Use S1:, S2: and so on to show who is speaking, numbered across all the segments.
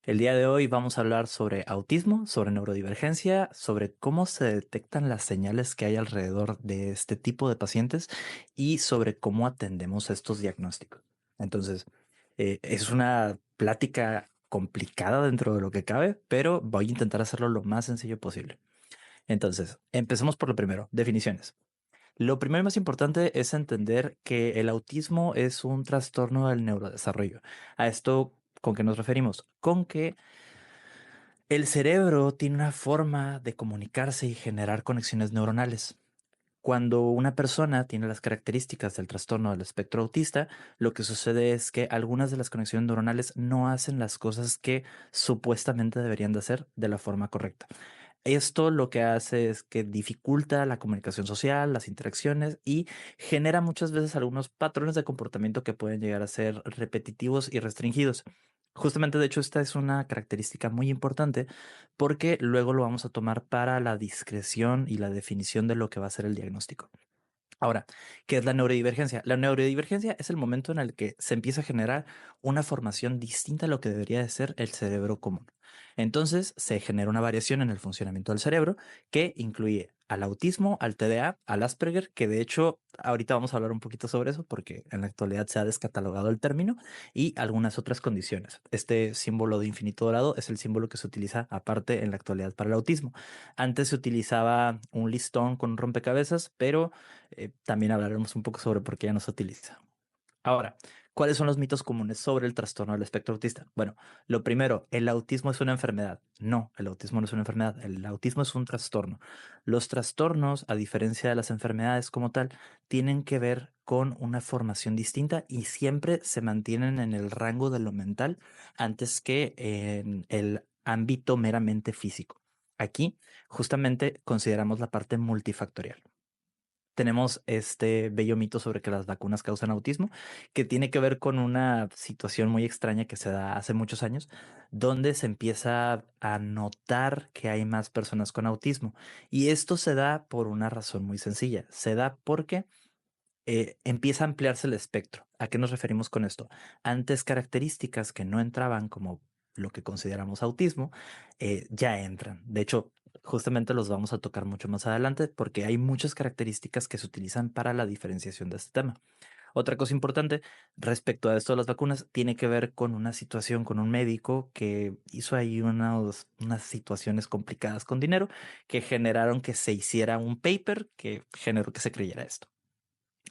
S1: El día de hoy vamos a hablar sobre autismo, sobre neurodivergencia, sobre cómo se detectan las señales que hay alrededor de este tipo de pacientes y sobre cómo atendemos estos diagnósticos. Entonces, es una plática complicada dentro de lo que cabe, pero voy a intentar hacerlo lo más sencillo posible. Entonces, empecemos por lo primero, definiciones. Lo primero y más importante es entender que el autismo es un trastorno del neurodesarrollo. ¿A esto con qué nos referimos? Con que el cerebro tiene una forma de comunicarse y generar conexiones neuronales. Cuando una persona tiene las características del trastorno del espectro autista, lo que sucede es que algunas de las conexiones neuronales no hacen las cosas que supuestamente deberían de hacer de la forma correcta. Esto lo que hace es que dificulta la comunicación social, las interacciones y genera muchas veces algunos patrones de comportamiento que pueden llegar a ser repetitivos y restringidos. Justamente, de hecho, esta es una característica muy importante porque luego lo vamos a tomar para la discreción y la definición de lo que va a ser el diagnóstico. Ahora, ¿qué es la neurodivergencia? La neurodivergencia es el momento en el que se empieza a generar una formación distinta a lo que debería de ser el cerebro común. Entonces, se genera una variación en el funcionamiento del cerebro que incluye al autismo, al TDA, al Asperger, que de hecho ahorita vamos a hablar un poquito sobre eso porque en la actualidad se ha descatalogado el término y algunas otras condiciones. Este símbolo de infinito dorado es el símbolo que se utiliza aparte en la actualidad para el autismo. Antes se utilizaba un listón con un rompecabezas, pero también hablaremos un poco sobre por qué ya no se utiliza. Ahora, ¿cuáles son los mitos comunes sobre el trastorno del espectro autista? Bueno, lo primero, ¿el autismo es una enfermedad? No, el autismo no es una enfermedad, el autismo es un trastorno. Los trastornos, a diferencia de las enfermedades como tal, tienen que ver con una formación distinta y siempre se mantienen en el rango de lo mental antes que en el ámbito meramente físico. Aquí, justamente, consideramos la parte multifactorial. Tenemos este bello mito sobre que las vacunas causan autismo, que tiene que ver con una situación muy extraña que se da hace muchos años, donde se empieza a notar que hay más personas con autismo. Y esto se da por una razón muy sencilla. Se da porque empieza a ampliarse el espectro. ¿A qué nos referimos con esto? Antes características que no entraban como lo que consideramos autismo, ya entran. De hecho, justamente los vamos a tocar mucho más adelante porque hay muchas características que se utilizan para la diferenciación de este tema. Otra cosa importante respecto a esto de las vacunas tiene que ver con una situación con un médico que hizo ahí unas situaciones complicadas con dinero que generaron que se hiciera un paper que generó que se creyera esto.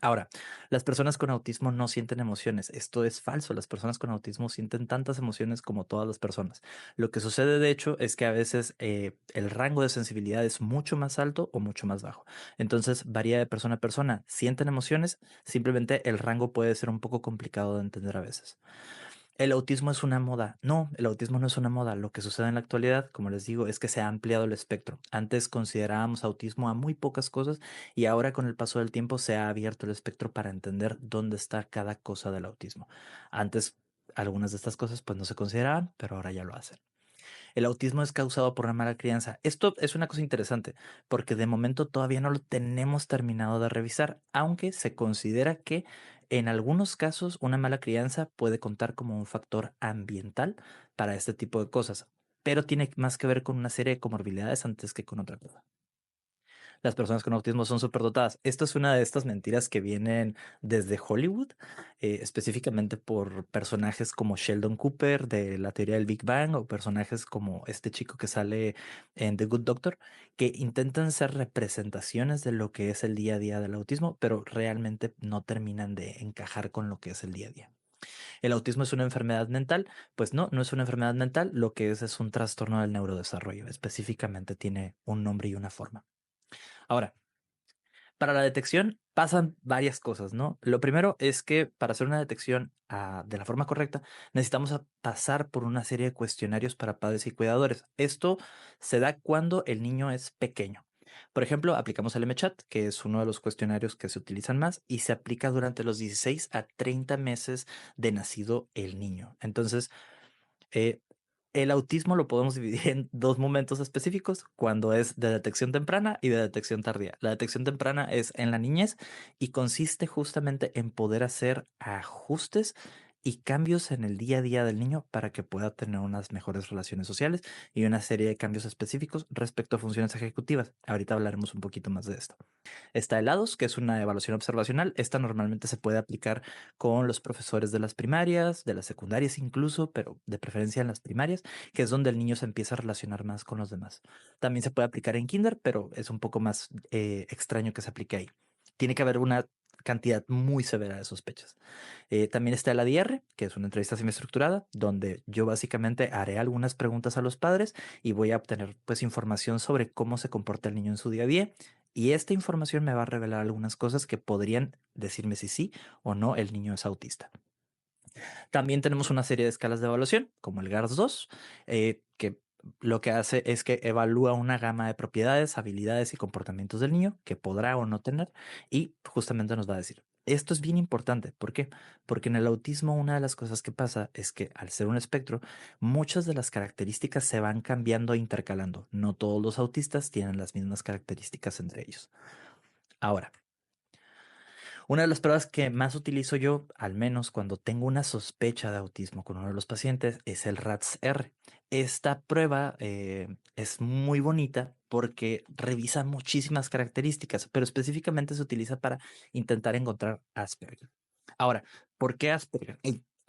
S1: Ahora, las personas con autismo no sienten emociones. Esto es falso. Las personas con autismo sienten tantas emociones como todas las personas. Lo que sucede, de hecho, es que a veces el rango de sensibilidad es mucho más alto o mucho más bajo. Entonces, varía de persona a persona. Sienten emociones, simplemente el rango puede ser un poco complicado de entender a veces. El autismo es una moda. No, el autismo no es una moda. Lo que sucede en la actualidad, como les digo, es que se ha ampliado el espectro. Antes considerábamos autismo a muy pocas cosas y ahora con el paso del tiempo se ha abierto el espectro para entender dónde está cada cosa del autismo. Antes algunas de estas cosas pues no se consideraban, pero ahora ya lo hacen. El autismo es causado por una mala crianza. Esto es una cosa interesante porque de momento todavía no lo tenemos terminado de revisar, aunque se considera que en algunos casos una mala crianza puede contar como un factor ambiental para este tipo de cosas, pero tiene más que ver con una serie de comorbilidades antes que con otra cosa. Las personas con autismo son superdotadas. Esto es una de estas mentiras que vienen desde Hollywood, específicamente por personajes como Sheldon Cooper de la teoría del Big Bang o personajes como este chico que sale en The Good Doctor, que intentan ser representaciones de lo que es el día a día del autismo, pero realmente no terminan de encajar con lo que es el día a día. ¿El autismo es una enfermedad mental? Pues no, no es una enfermedad mental, lo que es un trastorno del neurodesarrollo. Específicamente tiene un nombre y una forma. Ahora, para la detección pasan varias cosas, ¿no? Lo primero es que para hacer una detección de la forma correcta necesitamos pasar por una serie de cuestionarios para padres y cuidadores. Esto se da cuando el niño es pequeño. Por ejemplo, aplicamos el MCHAT, que es uno de los cuestionarios que se utilizan más y se aplica durante los 16 a 30 meses de nacido el niño. Entonces, eh, el autismo lo podemos dividir en dos momentos específicos, cuando es de detección temprana y de detección tardía. La detección temprana es en la niñez y consiste justamente en poder hacer ajustes y cambios en el día a día del niño para que pueda tener unas mejores relaciones sociales y una serie de cambios específicos respecto a funciones ejecutivas. Ahorita hablaremos un poquito más de esto. Está el ELADOS, que es una evaluación observacional. Esta normalmente se puede aplicar con los profesores de las primarias, de las secundarias incluso, pero de preferencia en las primarias, que es donde el niño se empieza a relacionar más con los demás. También se puede aplicar en kinder, pero es un poco más extraño que se aplique ahí. Tiene que haber una cantidad muy severa de sospechas. También está el ADR, que es una entrevista semiestructurada, donde yo básicamente haré algunas preguntas a los padres y voy a obtener pues información sobre cómo se comporta el niño en su día a día. Y esta información me va a revelar algunas cosas que podrían decirme si sí o no el niño es autista. También tenemos una serie de escalas de evaluación, como el GARS-2, que lo que hace es que evalúa una gama de propiedades, habilidades y comportamientos del niño que podrá o no tener y justamente nos va a decir. Esto es bien importante. ¿Por qué? Porque en el autismo una de las cosas que pasa es que al ser un espectro, muchas de las características se van cambiando e intercalando. No todos los autistas tienen las mismas características entre ellos. Ahora, una de las pruebas que más utilizo yo, al menos cuando tengo una sospecha de autismo con uno de los pacientes, es el RATS-R. Esta prueba es muy bonita porque revisa muchísimas características, pero específicamente se utiliza para intentar encontrar Asperger. Ahora, ¿por qué Asperger?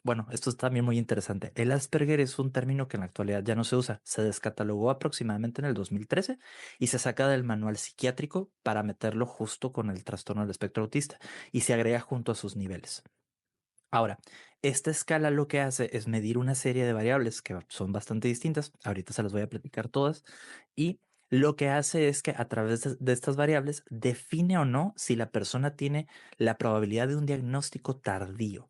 S1: Bueno, esto es también muy interesante. El Asperger es un término que en la actualidad ya no se usa. Se descatalogó aproximadamente en el 2013 y se saca del manual psiquiátrico para meterlo justo con el trastorno del espectro autista y se agrega junto a sus niveles. Ahora, esta escala lo que hace es medir una serie de variables que son bastante distintas. Ahorita se las voy a platicar todas. Y lo que hace es que a través de estas variables define o no si la persona tiene la probabilidad de un diagnóstico tardío.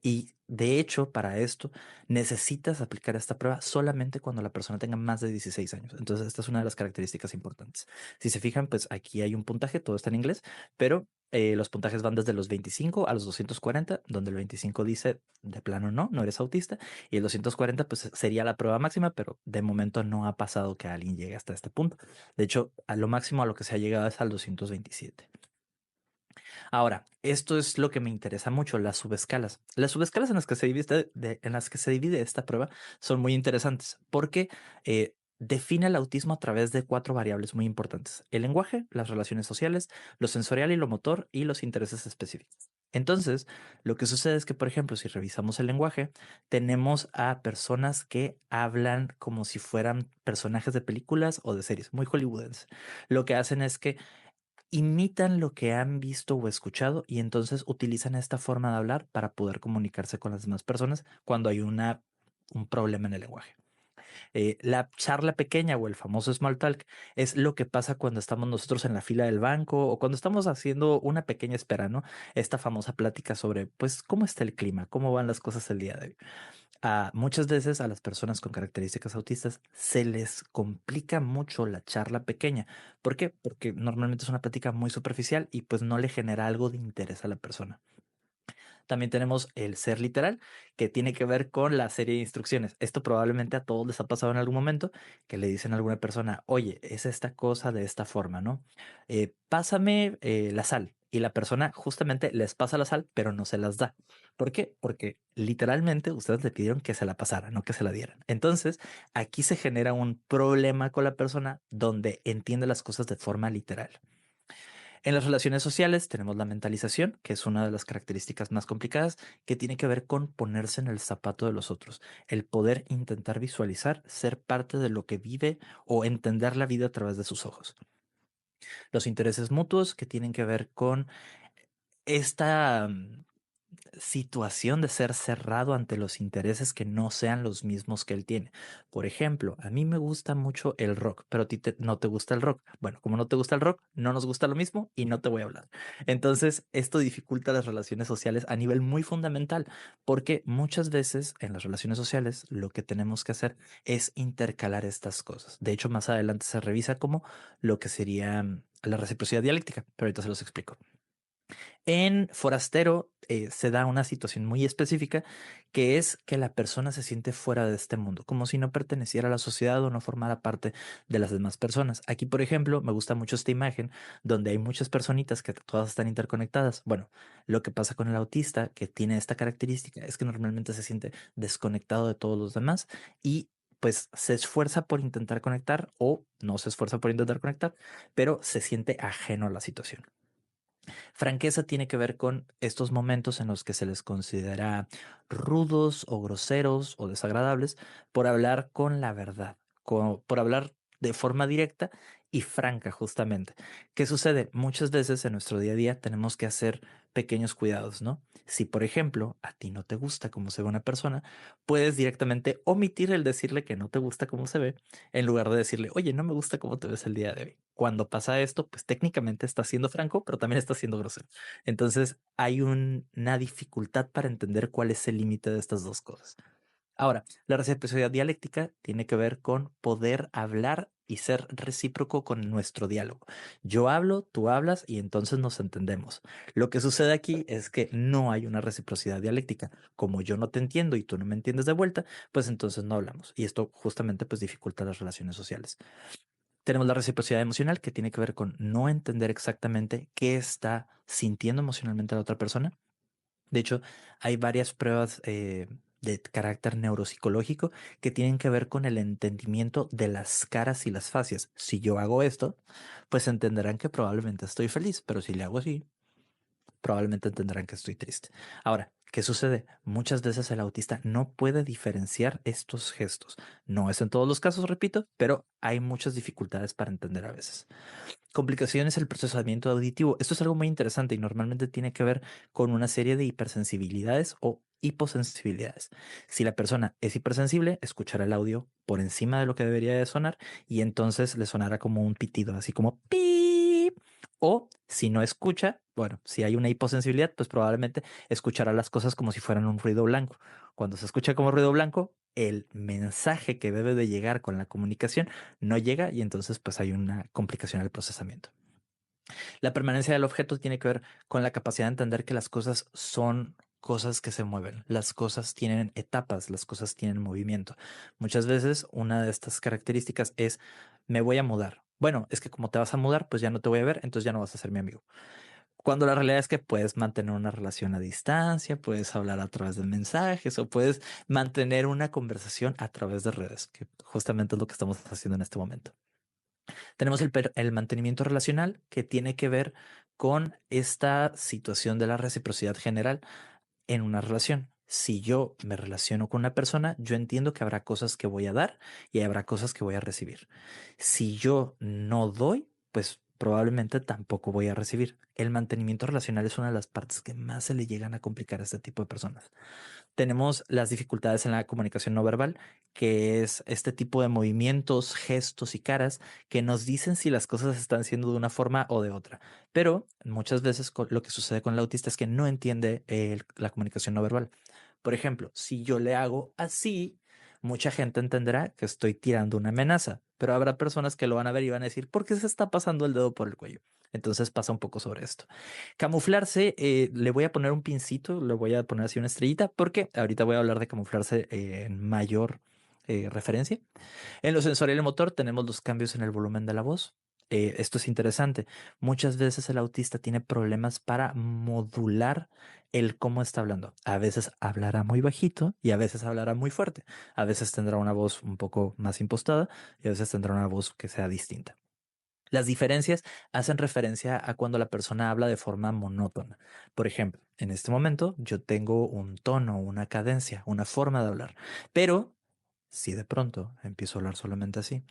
S1: Y de hecho, para esto necesitas aplicar esta prueba solamente cuando la persona tenga más de 16 años. Entonces, esta es una de las características importantes. Si se fijan, pues aquí hay un puntaje, todo está en inglés, pero los puntajes van desde los 25 a los 240, donde el 25 dice de plano no, no eres autista, y el 240 pues sería la prueba máxima, pero de momento no ha pasado que alguien llegue hasta este punto. De hecho, a lo máximo a lo que se ha llegado es al 227. Ahora, esto es lo que me interesa mucho, las subescalas. Las subescalas en las que se divide, en las que se divide esta prueba son muy interesantes porque define el autismo a través de cuatro variables muy importantes: el lenguaje, las relaciones sociales, lo sensorial y lo motor y los intereses específicos. Entonces, lo que sucede es que, por ejemplo, si revisamos el lenguaje, tenemos a personas que hablan como si fueran personajes de películas o de series, muy hollywoodenses. Lo que hacen es que imitan lo que han visto o escuchado y entonces utilizan esta forma de hablar para poder comunicarse con las demás personas cuando hay un problema en el lenguaje. La charla pequeña o el famoso small talk es lo que pasa cuando estamos nosotros en la fila del banco o cuando estamos haciendo una pequeña espera, ¿no? Esta famosa plática sobre, pues, cómo está el clima, cómo van las cosas el día de hoy. Muchas veces a las personas con características autistas se les complica mucho la charla pequeña. ¿Por qué? Porque normalmente es una plática muy superficial y pues no le genera algo de interés a la persona. También tenemos el ser literal, que tiene que ver con la serie de instrucciones. Esto probablemente a todos les ha pasado en algún momento, que le dicen a alguna persona, oye, es esta cosa de esta forma, ¿no? Pásame la sal. Y la persona justamente les pasa la sal, pero no se las da. ¿Por qué? Porque literalmente ustedes le pidieron que se la pasara, no que se la dieran. Entonces, aquí se genera un problema con la persona donde entiende las cosas de forma literal. En las relaciones sociales tenemos la mentalización, que es una de las características más complicadas, que tiene que ver con ponerse en el zapato de los otros, el poder intentar visualizar, ser parte de lo que vive o entender la vida a través de sus ojos. Los intereses mutuos, que tienen que ver con esta situación de ser cerrado ante los intereses que no sean los mismos que él tiene. Por ejemplo, a mí me gusta mucho el rock, pero a ti no te gusta el rock. Bueno, como no te gusta el rock, no nos gusta lo mismo y no te voy a hablar. Entonces, esto dificulta las relaciones sociales a nivel muy fundamental, porque muchas veces en las relaciones sociales lo que tenemos que hacer es intercalar estas cosas. De hecho, más adelante se revisa como lo que sería la reciprocidad dialéctica, pero ahorita se los explico. En Forastero se da una situación muy específica que es que la persona se siente fuera de este mundo, como si no perteneciera a la sociedad o no formara parte de las demás personas. Aquí, por ejemplo, me gusta mucho esta imagen donde hay muchas personitas que todas están interconectadas. Bueno, lo que pasa con el autista que tiene esta característica es que normalmente se siente desconectado de todos los demás y pues se esfuerza por intentar conectar o no se esfuerza por intentar conectar, pero se siente ajeno a la situación. Franqueza tiene que ver con estos momentos en los que se les considera rudos o groseros o desagradables por hablar con la verdad, por hablar de forma directa y franca, justamente. ¿Qué sucede? Muchas veces en nuestro día a día tenemos que hacer pequeños cuidados, ¿no? Si, por ejemplo, a ti no te gusta cómo se ve una persona, puedes directamente omitir el decirle que no te gusta cómo se ve en lugar de decirle, oye, no me gusta cómo te ves el día de hoy. Cuando pasa esto, pues técnicamente está siendo franco, pero también está siendo grosero. Entonces hay una dificultad para entender cuál es el límite de estas dos cosas. Ahora, la reciprocidad dialéctica tiene que ver con poder hablar y ser recíproco con nuestro diálogo. Yo hablo, tú hablas y entonces nos entendemos. Lo que sucede aquí es que no hay una reciprocidad dialéctica. Como yo no te entiendo y tú no me entiendes de vuelta, pues entonces no hablamos. Y esto justamente pues dificulta las relaciones sociales. Tenemos la reciprocidad emocional que tiene que ver con no entender exactamente qué está sintiendo emocionalmente la otra persona. De hecho, hay varias pruebas de carácter neuropsicológico que tienen que ver con el entendimiento de las caras y las facias. Si yo hago esto, pues entenderán que probablemente estoy feliz, pero si le hago así, probablemente entenderán que estoy triste. Ahora, ¿qué sucede? Muchas veces el autista no puede diferenciar estos gestos. No es en todos los casos, repito, pero hay muchas dificultades para entender a veces. Complicaciones en el procesamiento auditivo. Esto es algo muy interesante y normalmente tiene que ver con una serie de hipersensibilidades o hiposensibilidades. Si la persona es hipersensible, escuchará el audio por encima de lo que debería de sonar y entonces le sonará como un pitido, así como pi. O si no escucha, bueno, si hay una hiposensibilidad, pues probablemente escuchará las cosas como si fueran un ruido blanco. Cuando se escucha como ruido blanco, el mensaje que debe de llegar con la comunicación no llega y entonces pues hay una complicación al procesamiento. La permanencia del objeto tiene que ver con la capacidad de entender que las cosas son cosas que se mueven, las cosas tienen etapas, las cosas tienen movimiento. Muchas veces una de estas características es me voy a mudar. Bueno, es que como te vas a mudar, pues ya no te voy a ver, entonces ya no vas a ser mi amigo. Cuando la realidad es que puedes mantener una relación a distancia, puedes hablar a través de mensajes o puedes mantener una conversación a través de redes, que justamente es lo que estamos haciendo en este momento. Tenemos el mantenimiento relacional que tiene que ver con esta situación de la reciprocidad general en una relación. Si yo me relaciono con una persona, yo entiendo que habrá cosas que voy a dar y habrá cosas que voy a recibir. Si yo no doy, pues probablemente tampoco voy a recibir. El mantenimiento relacional es una de las partes que más se le llegan a complicar a este tipo de personas. Tenemos las dificultades en la comunicación no verbal, que es este tipo de movimientos, gestos y caras que nos dicen si las cosas se están haciendo de una forma o de otra. Pero muchas veces lo que sucede con el autista es que no entiende la comunicación no verbal. Por ejemplo, si yo le hago así, mucha gente entenderá que estoy tirando una amenaza, pero habrá personas que lo van a ver y van a decir, ¿por qué se está pasando el dedo por el cuello? Entonces pasa un poco sobre esto. Camuflarse, le voy a poner un pincito, le voy a poner así una estrellita, porque ahorita voy a hablar de camuflarse en mayor referencia. En lo sensorial y motor tenemos los cambios en el volumen de la voz. Esto es interesante. Muchas veces el autista tiene problemas para modular el cómo está hablando. A veces hablará muy bajito y a veces hablará muy fuerte. A veces tendrá una voz un poco más impostada y a veces tendrá una voz que sea distinta. Las diferencias hacen referencia a cuando la persona habla de forma monótona. Por ejemplo, en este momento yo tengo un tono, una cadencia, una forma de hablar, pero si de pronto empiezo a hablar solamente así,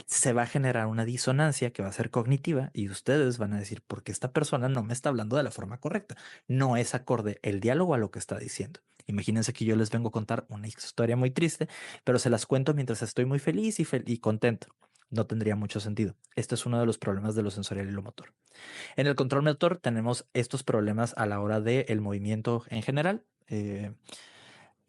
S1: se va a generar una disonancia que va a ser cognitiva y ustedes van a decir, ¿por qué esta persona no me está hablando de la forma correcta? No es acorde el diálogo a lo que está diciendo. Imagínense que yo les vengo a contar una historia muy triste, pero se las cuento mientras estoy muy feliz y contento. No tendría mucho sentido. Este es uno de los problemas de lo sensorial y lo motor. En el control motor tenemos estos problemas a la hora del movimiento en general.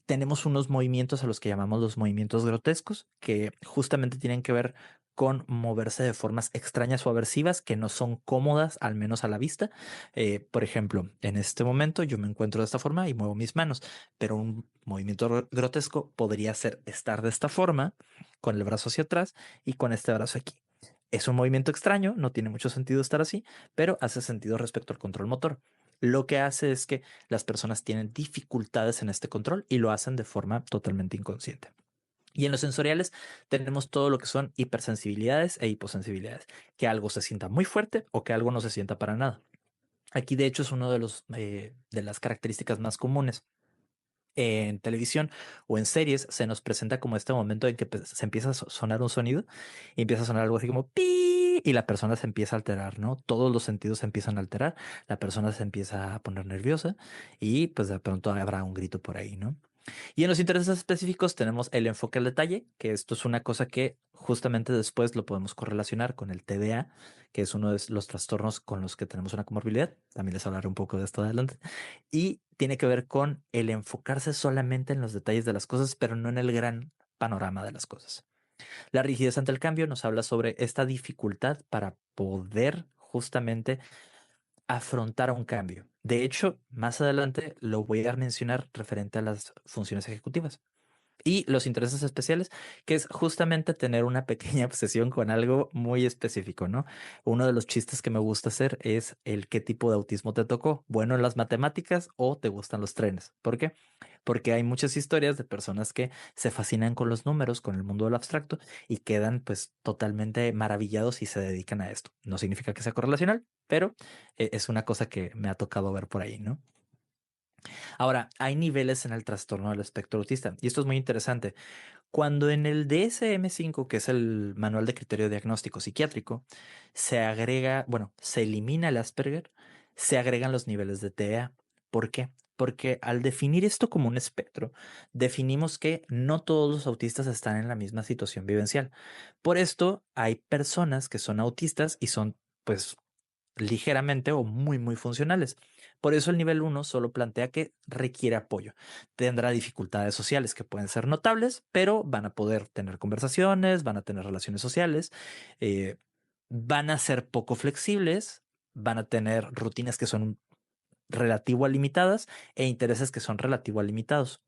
S1: Tenemos unos movimientos a los que llamamos los movimientos grotescos, que justamente tienen que ver con moverse de formas extrañas o aversivas que no son cómodas, al menos a la vista. Por ejemplo, en este momento yo me encuentro de esta forma y muevo mis manos, pero un movimiento grotesco podría ser estar de esta forma, con el brazo hacia atrás y con este brazo aquí. Es un movimiento extraño, no tiene mucho sentido estar así, pero hace sentido respecto al control motor. Lo que hace es que las personas tienen dificultades en este control y lo hacen de forma totalmente inconsciente. Y en los sensoriales tenemos todo lo que son hipersensibilidades e hiposensibilidades, que algo se sienta muy fuerte o que algo no se sienta para nada. Aquí de hecho es uno de los de las características más comunes. En televisión o en series se nos presenta como este momento en que se empieza a sonar un sonido y empieza a sonar algo así como pi y la persona se empieza a alterar, ¿no? Todos los sentidos se empiezan a alterar, la persona se empieza a poner nerviosa y pues de pronto habrá un grito por ahí, ¿no? Y en los intereses específicos tenemos el enfoque al detalle, que esto es una cosa que justamente después lo podemos correlacionar con el TDA, que es uno de los trastornos con los que tenemos una comorbilidad. También les hablaré un poco de esto adelante. Y tiene que ver con el enfocarse solamente en los detalles de las cosas, pero no en el gran panorama de las cosas. La rigidez ante el cambio nos habla sobre esta dificultad para poder justamente afrontar un cambio. De hecho, más adelante lo voy a mencionar referente a las funciones ejecutivas. Y los intereses especiales, que es justamente tener una pequeña obsesión con algo muy específico, ¿no? Uno de los chistes que me gusta hacer es el qué tipo de autismo te tocó. Bueno, en las matemáticas o te gustan los trenes. ¿Por qué? Porque hay muchas historias de personas que se fascinan con los números, con el mundo del abstracto y quedan pues totalmente maravillados y se dedican a esto. No significa que sea correlacional, pero es una cosa que me ha tocado ver por ahí, ¿no? Ahora, hay niveles en el trastorno del espectro autista y esto es muy interesante. Cuando en el DSM-5, que es el Manual de Criterio Diagnóstico Psiquiátrico, se agrega, bueno, se elimina el Asperger, se agregan los niveles de TEA. ¿Por qué? Porque al definir esto como un espectro, definimos que no todos los autistas están en la misma situación vivencial. Por esto, hay personas que son autistas y son, pues, ligeramente o muy, muy funcionales. Por eso el nivel uno solo plantea que requiere apoyo. Tendrá dificultades sociales que pueden ser notables, pero van a poder tener conversaciones, van a tener relaciones sociales, eh, van a ser poco flexibles, van a tener rutinas que son relativo a limitadas e intereses que son relativo a limitados.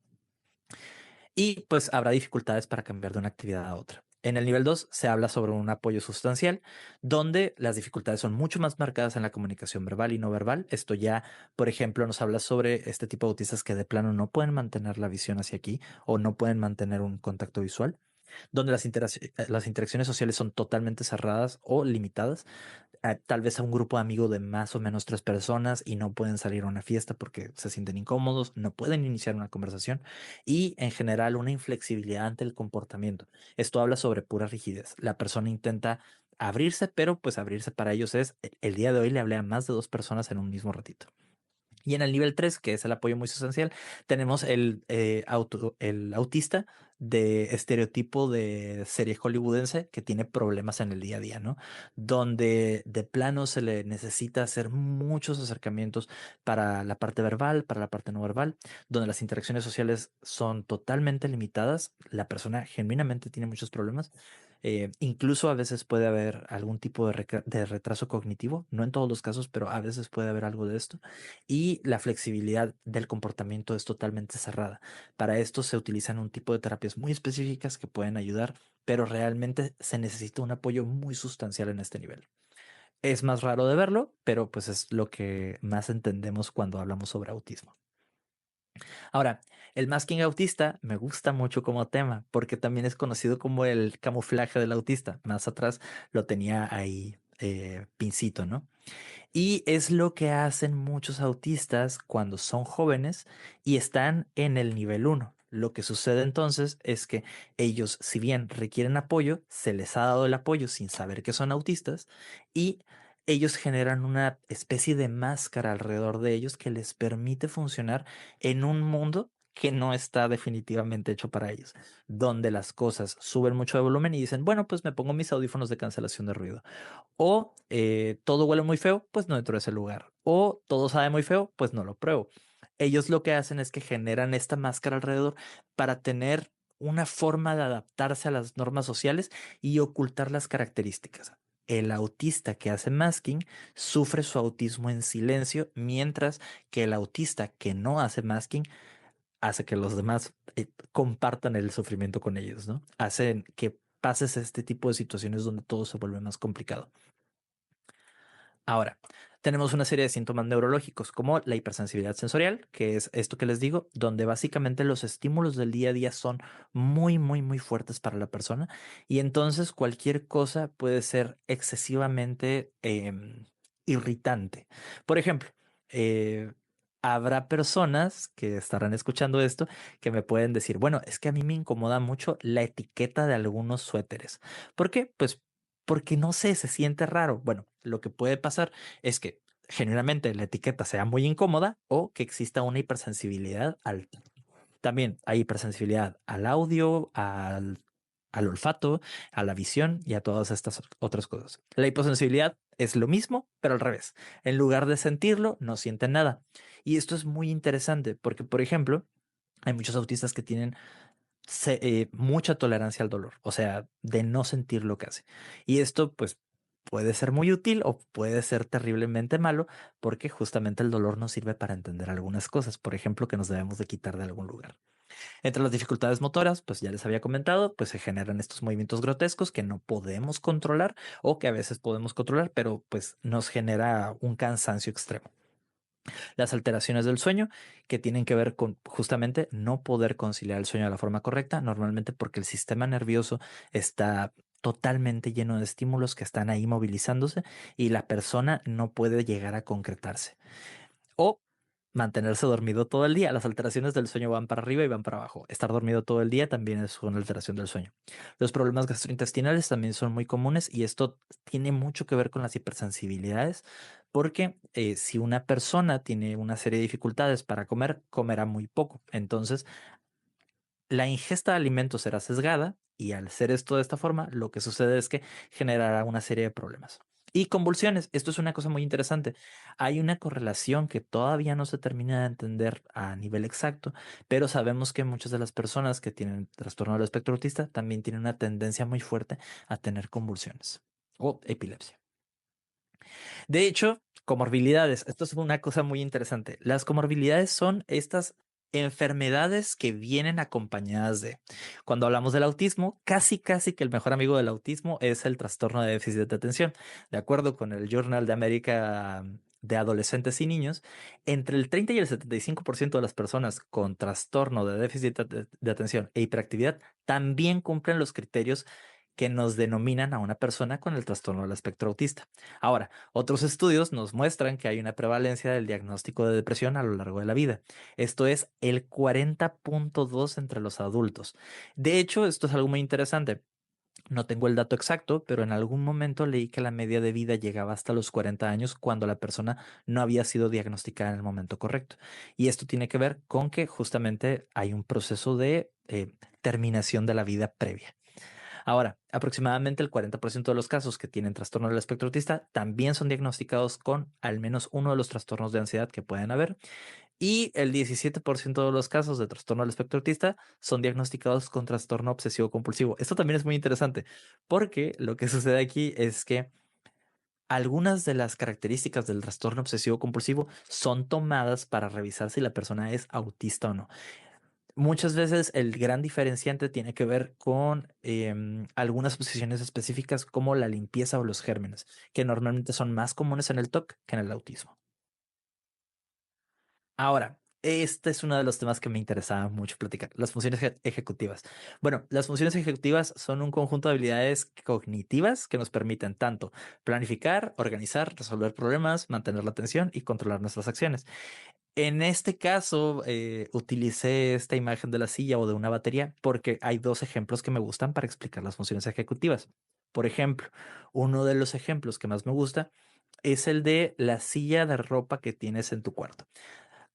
S1: Y pues habrá dificultades para cambiar de una actividad a otra. En el nivel 2 se habla sobre un apoyo sustancial, donde las dificultades son mucho más marcadas en la comunicación verbal y no verbal. Esto ya, por ejemplo, nos habla sobre este tipo de autistas que de plano no pueden mantener la visión hacia aquí o no pueden mantener un contacto visual, donde las interacciones sociales son totalmente cerradas o limitadas, tal vez a un grupo de amigos de más o menos tres personas y no pueden salir a una fiesta porque se sienten incómodos, no pueden iniciar una conversación y en general una inflexibilidad ante el comportamiento. Esto habla sobre pura rigidez. La persona intenta abrirse, pero pues abrirse para ellos es, el día de hoy le hablé a más de dos personas en un mismo ratito. Y en el nivel 3, que es el apoyo muy sustancial, tenemos el autista de estereotipo de serie hollywoodense que tiene problemas en el día a día, ¿no? Donde de plano se le necesita hacer muchos acercamientos para la parte verbal, para la parte no verbal, donde las interacciones sociales son totalmente limitadas. La persona genuinamente tiene muchos problemas. Incluso a veces puede haber algún tipo de retraso cognitivo, no en todos los casos, pero a veces puede haber algo de esto y la flexibilidad del comportamiento es totalmente cerrada. Para esto se utilizan un tipo de terapias muy específicas que pueden ayudar, pero realmente se necesita un apoyo muy sustancial en este nivel. Es más raro de verlo, pero pues es lo que más entendemos cuando hablamos sobre autismo. Ahora, el masking autista me gusta mucho como tema porque también es conocido como el camuflaje del autista. Más atrás lo tenía ahí pincito, ¿no? Y es lo que hacen muchos autistas cuando son jóvenes y están en el nivel uno. Lo que sucede entonces es que ellos, si bien requieren apoyo, se les ha dado el apoyo sin saber que son autistas y ellos generan una especie de máscara alrededor de ellos que les permite funcionar en un mundo que no está definitivamente hecho para ellos, donde las cosas suben mucho de volumen y dicen, bueno, pues me pongo mis audífonos de cancelación de ruido. O todo huele muy feo, pues no entro a ese lugar. O todo sabe muy feo, pues no lo pruebo. Ellos lo que hacen es que generan esta máscara alrededor para tener una forma de adaptarse a las normas sociales y ocultar las características. El autista que hace masking sufre su autismo en silencio, mientras que el autista que no hace masking hace que los demás compartan el sufrimiento con ellos, ¿no? Hacen que pases este tipo de situaciones donde todo se vuelve más complicado. Ahora, tenemos una serie de síntomas neurológicos como la hipersensibilidad sensorial, que es esto que les digo, donde básicamente los estímulos del día a día son muy, muy, muy fuertes para la persona y entonces cualquier cosa puede ser excesivamente irritante. Por ejemplo, habrá personas que estarán escuchando esto que me pueden decir, bueno, es que a mí me incomoda mucho la etiqueta de algunos suéteres. ¿Por qué? Pues porque no sé, se siente raro. Bueno, lo que puede pasar es que generalmente la etiqueta sea muy incómoda o que exista una hipersensibilidad alta. También hay hipersensibilidad al audio, al olfato, a la visión y a todas estas otras cosas. La hiposensibilidad es lo mismo, pero al revés. En lugar de sentirlo, no sienten nada. Y esto es muy interesante porque, por ejemplo, hay muchos autistas que tienen mucha tolerancia al dolor, o sea, de no sentir lo que hace. Y esto, pues, puede ser muy útil o puede ser terriblemente malo porque justamente el dolor nos sirve para entender algunas cosas, por ejemplo, que nos debemos de quitar de algún lugar. Entre las dificultades motoras, pues ya les había comentado, pues se generan estos movimientos grotescos que no podemos controlar o que a veces podemos controlar, pero pues nos genera un cansancio extremo. Las alteraciones del sueño que tienen que ver con justamente no poder conciliar el sueño de la forma correcta, normalmente porque el sistema nervioso está totalmente lleno de estímulos que están ahí movilizándose y la persona no puede llegar a concretarse. O mantenerse dormido todo el día. Las alteraciones del sueño van para arriba y van para abajo. Estar dormido todo el día también es una alteración del sueño. Los problemas gastrointestinales también son muy comunes y esto tiene mucho que ver con las hipersensibilidades, porque si una persona tiene una serie de dificultades para comer, comerá muy poco. Entonces, la ingesta de alimentos será sesgada y al hacer esto de esta forma, lo que sucede es que generará una serie de problemas. Y convulsiones, esto es una cosa muy interesante. Hay una correlación que todavía no se termina de entender a nivel exacto, pero sabemos que muchas de las personas que tienen trastorno del espectro autista también tienen una tendencia muy fuerte a tener convulsiones o epilepsia. De hecho, comorbilidades, esto es una cosa muy interesante. Las comorbilidades son estas enfermedades que vienen acompañadas de. Cuando hablamos del autismo, casi que el mejor amigo del autismo es el trastorno de déficit de atención. De acuerdo con el Journal de América de Adolescentes y Niños, entre el 30 y el 75% de las personas con trastorno de déficit de atención e hiperactividad también cumplen los criterios que nos denominan a una persona con el trastorno del espectro autista. Ahora, otros estudios nos muestran que hay una prevalencia del diagnóstico de depresión a lo largo de la vida. Esto es el 40.2 entre los adultos. De hecho, esto es algo muy interesante. No tengo el dato exacto, pero en algún momento leí que la media de vida llegaba hasta los 40 años cuando la persona no había sido diagnosticada en el momento correcto. Y esto tiene que ver con que justamente hay un proceso de terminación de la vida previa. Ahora, aproximadamente el 40% de los casos que tienen trastorno del espectro autista también son diagnosticados con al menos uno de los trastornos de ansiedad que pueden haber. Y el 17% de los casos de trastorno del espectro autista son diagnosticados con trastorno obsesivo compulsivo. Esto también es muy interesante porque lo que sucede aquí es que algunas de las características del trastorno obsesivo compulsivo son tomadas para revisar si la persona es autista o no. Muchas veces el gran diferenciante tiene que ver con algunas posiciones específicas como la limpieza o los gérmenes, que normalmente son más comunes en el TOC que en el autismo. Ahora, este es uno de los temas que me interesaba mucho platicar, las funciones ejecutivas. Bueno, las funciones ejecutivas son un conjunto de habilidades cognitivas que nos permiten tanto planificar, organizar, resolver problemas, mantener la atención y controlar nuestras acciones. En este caso, utilicé esta imagen de la silla o de una batería porque hay dos ejemplos que me gustan para explicar las funciones ejecutivas. Por ejemplo, uno de los ejemplos que más me gusta es el de la silla de ropa que tienes en tu cuarto.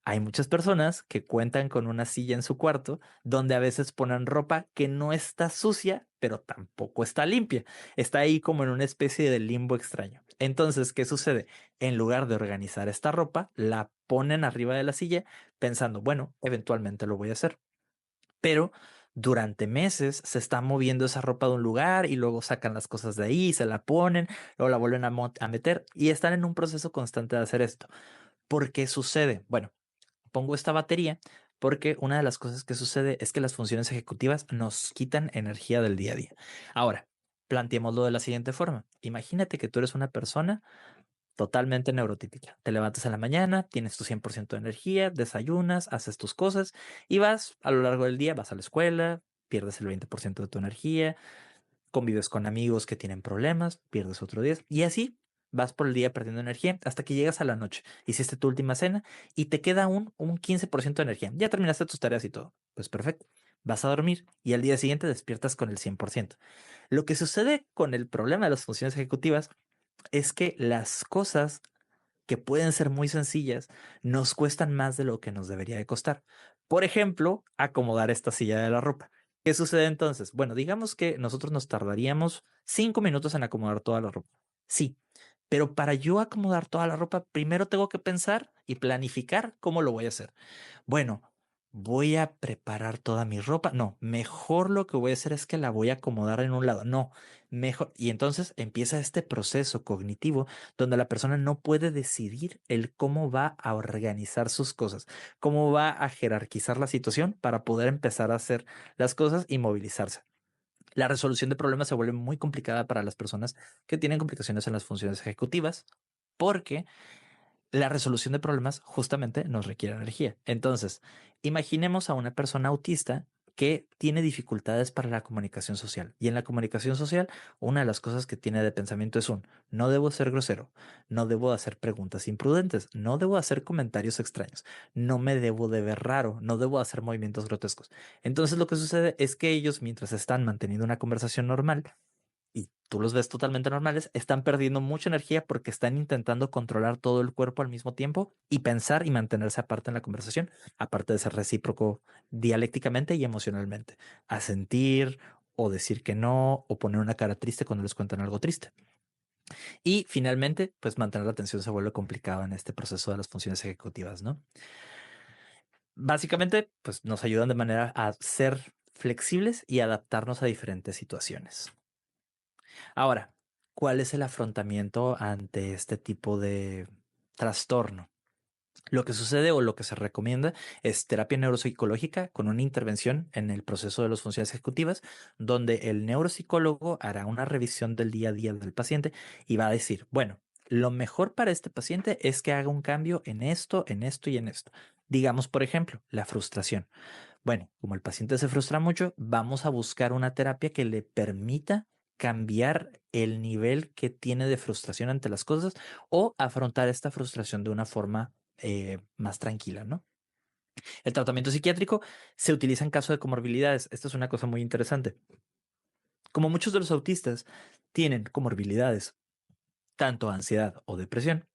S1: Hay muchas personas que cuentan con una silla en su cuarto donde a veces ponen ropa que no está sucia, pero tampoco está limpia. Está ahí como en una especie de limbo extraño. Entonces, ¿qué sucede? En lugar de organizar esta ropa, la ponen arriba de la silla pensando, bueno, eventualmente lo voy a hacer. Pero Durante meses se está moviendo esa ropa de un lugar y luego sacan las cosas de ahí, se la ponen, luego la vuelven a meter y están en un proceso constante de hacer esto. ¿Por qué sucede? Bueno, pongo esta batería porque una de las cosas que sucede es que las funciones ejecutivas nos quitan energía del día a día. Ahora, planteémoslo de la siguiente forma. Imagínate que tú eres una persona totalmente neurotípica. Te levantas en la mañana, tienes tu 100% de energía, desayunas, haces tus cosas y vas a lo largo del día, vas a la escuela, pierdes el 20% de tu energía, convives con amigos que tienen problemas, pierdes otro 10 y así vas por el día perdiendo energía hasta que llegas a la noche. Hiciste tu última cena y te queda un 15% de energía. Ya terminaste tus tareas y todo. Pues perfecto. Vas a dormir y al día siguiente despiertas con el 100%. Lo que sucede con el problema de las funciones ejecutivas es que las cosas que pueden ser muy sencillas nos cuestan más de lo que nos debería de costar. Por ejemplo, acomodar esta silla de la ropa. ¿Qué sucede entonces? Bueno, digamos que nosotros nos tardaríamos 5 minutos en acomodar toda la ropa. Sí, pero para yo acomodar toda la ropa, primero tengo que pensar y planificar cómo lo voy a hacer. Bueno, voy a preparar toda mi ropa. No, mejor lo que voy a hacer es que la voy a acomodar en un lado. No, mejor. Y entonces empieza este proceso cognitivo donde la persona no puede decidir el cómo va a organizar sus cosas, cómo va a jerarquizar la situación para poder empezar a hacer las cosas y movilizarse. La resolución de problemas se vuelve muy complicada para las personas que tienen complicaciones en las funciones ejecutivas porque la resolución de problemas justamente nos requiere energía. Entonces, imaginemos a una persona autista que tiene dificultades para la comunicación social. Y en la comunicación social, una de las cosas que tiene de pensamiento es no debo ser grosero, no debo hacer preguntas imprudentes, no debo hacer comentarios extraños, no me debo de ver raro, no debo hacer movimientos grotescos. Entonces, lo que sucede es que ellos, mientras están manteniendo una conversación normal, y tú los ves totalmente normales, están perdiendo mucha energía porque están intentando controlar todo el cuerpo al mismo tiempo y pensar y mantenerse aparte en la conversación, aparte de ser recíproco dialécticamente y emocionalmente, a sentir o decir que no o poner una cara triste cuando les cuentan algo triste. Y finalmente, pues mantener la atención se vuelve complicado en este proceso de las funciones ejecutivas, ¿no? Básicamente, pues nos ayudan de manera a ser flexibles y adaptarnos a diferentes situaciones. Ahora, ¿cuál es el afrontamiento ante este tipo de trastorno? Lo que sucede o lo que se recomienda es terapia neuropsicológica con una intervención en el proceso de las funciones ejecutivas, donde el neuropsicólogo hará una revisión del día a día del paciente y va a decir, bueno, lo mejor para este paciente es que haga un cambio en esto y en esto. Digamos, por ejemplo, la frustración. Bueno, como el paciente se frustra mucho, vamos a buscar una terapia que le permita cambiar el nivel que tiene de frustración ante las cosas o afrontar esta frustración de una forma más tranquila, ¿no? El tratamiento psiquiátrico se utiliza en caso de comorbilidades. Esto es una cosa muy interesante. Como muchos de los autistas tienen comorbilidades, tanto ansiedad o depresión,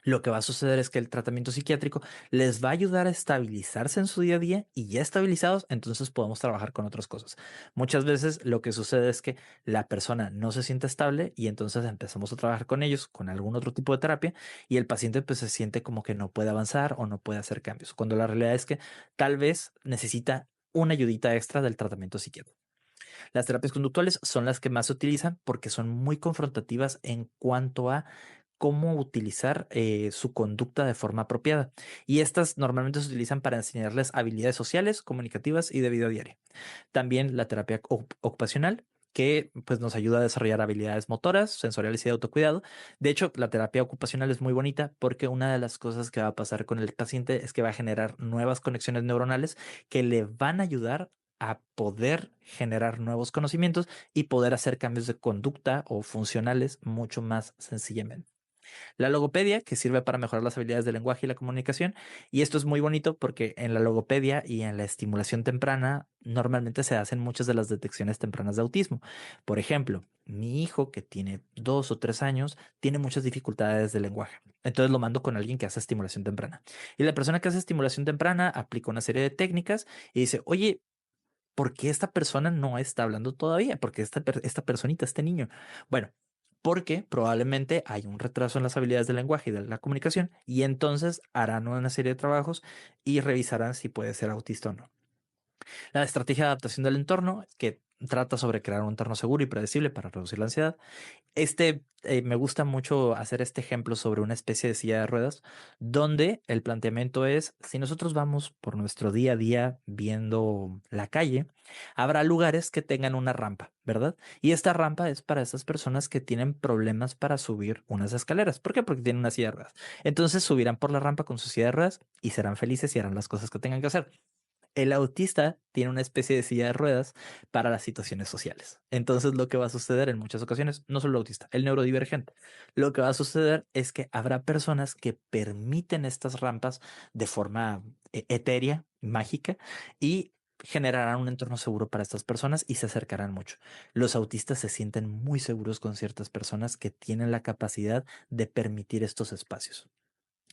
S1: lo que va a suceder es que el tratamiento psiquiátrico les va a ayudar a estabilizarse en su día a día y ya estabilizados, entonces podemos trabajar con otras cosas. Muchas veces lo que sucede es que la persona no se siente estable y entonces empezamos a trabajar con ellos con algún otro tipo de terapia y el paciente pues se siente como que no puede avanzar o no puede hacer cambios, cuando la realidad es que tal vez necesita una ayudita extra del tratamiento psiquiátrico. Las terapias conductuales son las que más se utilizan porque son muy confrontativas en cuanto a cómo utilizar su conducta de forma apropiada. Y estas normalmente se utilizan para enseñarles habilidades sociales, comunicativas y de vida diaria. También la terapia ocupacional que pues nos ayuda a desarrollar habilidades motoras, sensoriales y de autocuidado. De hecho, la terapia ocupacional es muy bonita porque una de las cosas que va a pasar con el paciente es que va a generar nuevas conexiones neuronales que le van a ayudar a poder generar nuevos conocimientos y poder hacer cambios de conducta o funcionales mucho más sencillamente. La logopedia, que sirve para mejorar las habilidades del lenguaje y la comunicación. Y esto es muy bonito porque en la logopedia y en la estimulación temprana normalmente se hacen muchas de las detecciones tempranas de autismo. Por ejemplo, mi hijo que tiene 2 o 3 años tiene muchas dificultades de lenguaje. Entonces lo mando con alguien que hace estimulación temprana. Y la persona que hace estimulación temprana aplica una serie de técnicas y dice, oye, ¿por qué esta persona no está hablando todavía? ¿Por qué esta personita, este niño? Bueno, porque probablemente hay un retraso en las habilidades del lenguaje y de la comunicación y entonces harán una serie de trabajos y revisarán si puede ser autista o no. La estrategia de adaptación del entorno, que trata sobre crear un entorno seguro y predecible para reducir la ansiedad. Me gusta mucho hacer este ejemplo sobre una especie de silla de ruedas, donde el planteamiento es, si nosotros vamos por nuestro día a día viendo la calle, habrá lugares que tengan una rampa, ¿verdad? Y esta rampa es para esas personas que tienen problemas para subir unas escaleras. ¿Por qué? Porque tienen una silla de ruedas. Entonces subirán por la rampa con su silla de ruedas y serán felices y harán las cosas que tengan que hacer. El autista tiene una especie de silla de ruedas para las situaciones sociales. Entonces, lo que va a suceder en muchas ocasiones, no solo el autista, el neurodivergente, lo que va a suceder es que habrá personas que permiten estas rampas de forma etérea, mágica, y generarán un entorno seguro para estas personas y se acercarán mucho. Los autistas se sienten muy seguros con ciertas personas que tienen la capacidad de permitir estos espacios.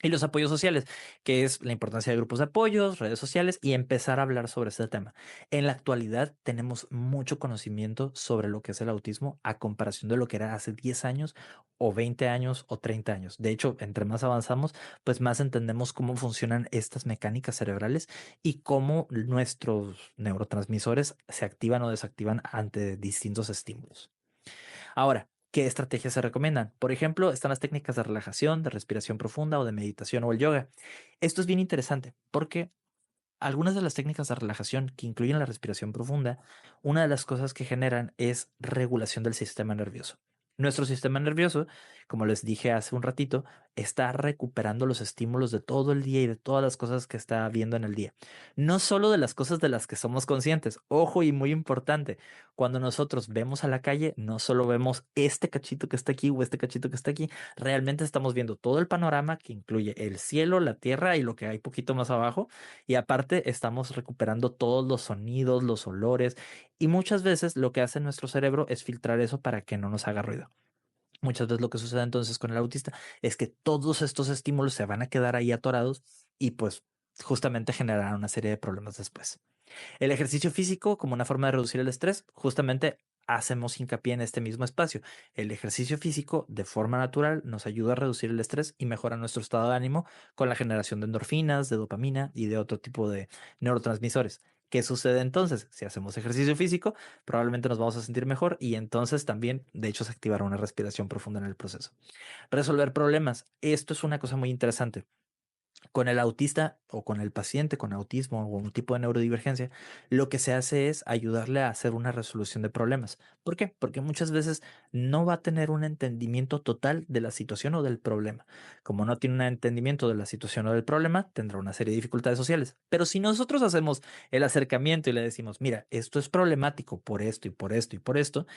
S1: Y los apoyos sociales, que es la importancia de grupos de apoyos, redes sociales y empezar a hablar sobre este tema. En la actualidad tenemos mucho conocimiento sobre lo que es el autismo a comparación de lo que era hace 10 años o 20 años o 30 años. De hecho, entre más avanzamos, pues más entendemos cómo funcionan estas mecánicas cerebrales y cómo nuestros neurotransmisores se activan o desactivan ante distintos estímulos. Ahora, ¿qué estrategias se recomiendan? Por ejemplo, están las técnicas de relajación, de respiración profunda o de meditación o el yoga. Esto es bien interesante porque algunas de las técnicas de relajación que incluyen la respiración profunda, una de las cosas que generan es regulación del sistema nervioso. Nuestro sistema nervioso, como les dije hace un ratito, está recuperando los estímulos de todo el día y de todas las cosas que está viendo en el día. No solo de las cosas de las que somos conscientes. Ojo y muy importante, cuando nosotros vemos a la calle, no solo vemos este cachito que está aquí o este cachito que está aquí, realmente estamos viendo todo el panorama que incluye el cielo, la tierra y lo que hay poquito más abajo y aparte estamos recuperando todos los sonidos, los olores y muchas veces lo que hace nuestro cerebro es filtrar eso para que no nos haga ruido. Muchas veces lo que sucede entonces con el autista es que todos estos estímulos se van a quedar ahí atorados y pues justamente generarán una serie de problemas después. El ejercicio físico como una forma de reducir el estrés, justamente hacemos hincapié en este mismo espacio. El ejercicio físico de forma natural nos ayuda a reducir el estrés y mejora nuestro estado de ánimo con la generación de endorfinas, de dopamina y de otro tipo de neurotransmisores. ¿Qué sucede entonces? Si hacemos ejercicio físico, probablemente nos vamos a sentir mejor y entonces también, de hecho, se activará una respiración profunda en el proceso. Resolver problemas. Esto es una cosa muy interesante. Con el autista o con el paciente con autismo o un tipo de neurodivergencia, lo que se hace es ayudarle a hacer una resolución de problemas. ¿Por qué? Porque muchas veces no va a tener un entendimiento total de la situación o del problema. Como no tiene un entendimiento de la situación o del problema, tendrá una serie de dificultades sociales. Pero si nosotros hacemos el acercamiento y le decimos, mira, esto es problemático por esto y por esto y por esto,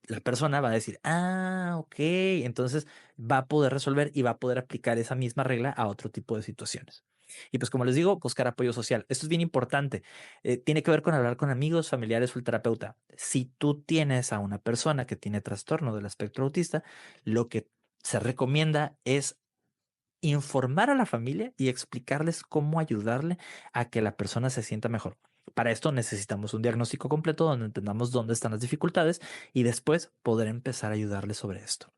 S1: la persona va a decir, ah, ok, entonces va a poder resolver y va a poder aplicar esa misma regla a otro tipo de situaciones. Y pues como les digo, buscar apoyo social. Esto es bien importante. Tiene que ver con hablar con amigos, familiares o el terapeuta. Si tú tienes a una persona que tiene trastorno del espectro autista, lo que se recomienda es informar a la familia y explicarles cómo ayudarle a que la persona se sienta mejor. Para esto necesitamos un diagnóstico completo donde entendamos dónde están las dificultades y después poder empezar a ayudarle sobre esto.